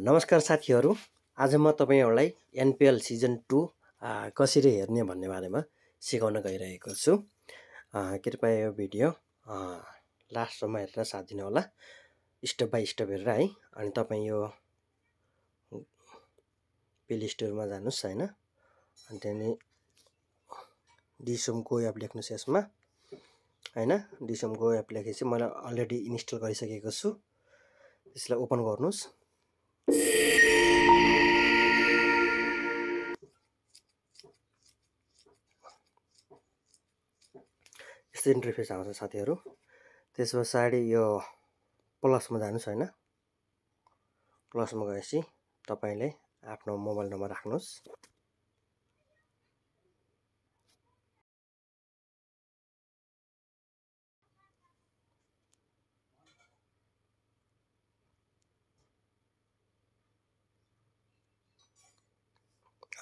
नमस्कार साथीहरू, आज म तपाईहरुलाई एनपीएल सिजन 2 कसरी हेर्ने भन्ने बारेमा सिकाउन गइरहेको छु। कृपया यो भिडियो लास्टसम्म हेरेर साथ दिनु होला, स्टेप बाइ स्टेप हेरेर है। अनि तपाई यो प्ले स्टोरमा जानुस् हैन, अनि त्यहाँ डिसोम गो एप लेख्नुस् यसमा हैन। डिसोम गो एप लेखेपछि मैले अलरेडी इन्स्टल गरिसकेको छु, यसलाई ओपन गर्नुस्। यस्तो इन्टरफेस आउँछ साथीहरू। त्यसपछि यो प्लसमा जानुस् हैन। प्लसमा गएपछि तपाईले आफ्नो मोबाइल नम्बर राख्नुस्।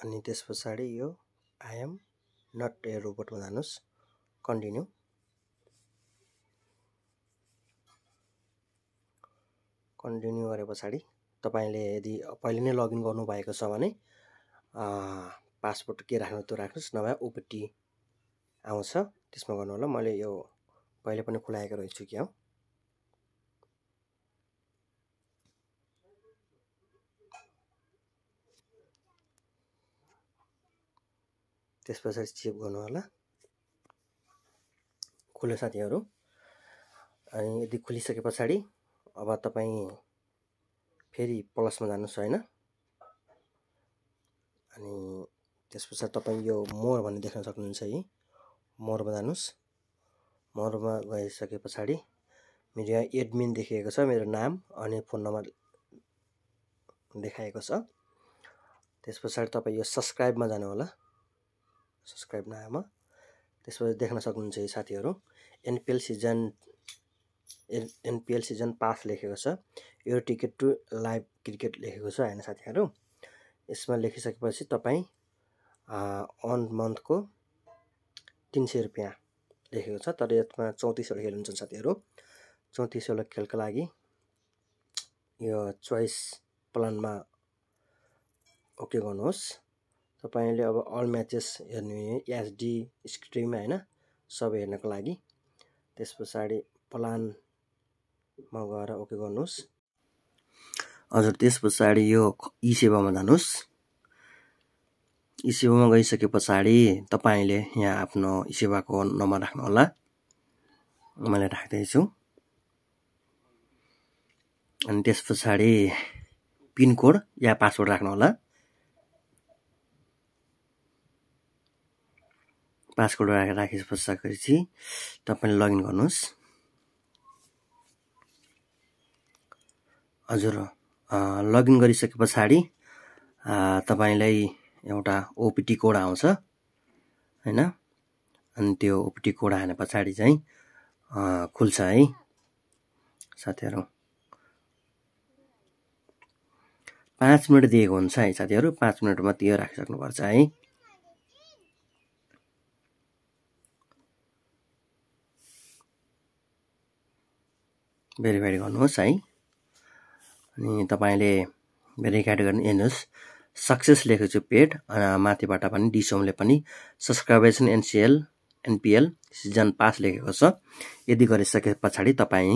अनि त्यसपछि यो आई एम नट ए रोबोटमा जानुस्, कन्टिन्यू। कन्टिन्यू गरे पछाडि तपाईले यदि पहिले नै लगइन गर्नु भएको छ भने पासवर्ड के राख्नु त्यो राख्नुस्, नभए ओपीटी आउँछ त्यसमा गर्नु होला। मैले यो पहिले पनि खुलाएको रहेछु के हो। त्यसपछि चेक गर्नु होला। खुल्यो साथीहरू। अनि यदि खुलिसके पछाडि अब तपाई फेरि प्लसमा जानुस् हैन। अनि त्यसपछि तपाई यो मोर भन्ने देख्न सक्नुहुन्छ है, मोरमा जानुस्। मोरमा गइसके पछाडि मेरो यहाँ एडमिन देखिएको छ, मेरो नाम अनि फोन नम्बर देखाएको छ। त्यसपछि तपाई यो सब्स्क्राइबमा जानु होला, सब्स्क्राइब नाममा। त्यसपछि देख्न सक्नुहुन्छ है साथीहरू, एनपीएल सिजन पास लेखेको छ। यो टिकट टु लाइभ क्रिकेट लेखेको छ हैन साथीहरू। यसमा लेखिसकेपछि तपाई अन मन्थको 300 रुपैयाँ लेखेको छ, तर यसमा 34 वटा खेल हुन्छन् साथीहरू। 34 वटा खेलका लागि यो चोइस प्लानमा ओके गर्नुहोस्। तपाईले अब अल म्याचेस हेर्नु एचडी स्ट्रिम हैन, सबै हेर्नको लागि। त्यसपछि प्लानमा गएर ओके गर्नुहोस्। हजुर, त्यसपछि यो ई सेवामा जानुस्। ई सेवामा गइसके पछाडि तपाईले यहाँ आफ्नो ई सेवाको नम्बर राख्नु होला। मैले राख्दै छु। अनि त्यसपछि पिन कोड या पासवर्ड राख्नु होला। पासवर्ड राखिसकेपछि तपाईले लगइन गर्नुस्। हजुर, लगइन गरिसके पछाडि तपाईलाई एउटा ओपीटी कोड आउँछ हैन। अनि त्यो ओपीटी कोड आए पछाडि चाहिँ खुल्छ है साथीहरू। 5 मिनेट दिएको हुन्छ है साथीहरू। 5 मिनेटमा त्यो राखिसक्नु पर्छ है। भेरिफाई गर्नुहोस् है। अनि तपाईले भेरिफाई गर्न हेर्नुहोस्, सक्सेस लेखेको छु पेड। माथिबाट पनि डिसोमले पनि सब्सक्रिप्सन एनपीएल सिजन पास लेखेको छ। यदि गरिसके पछाडि तपाई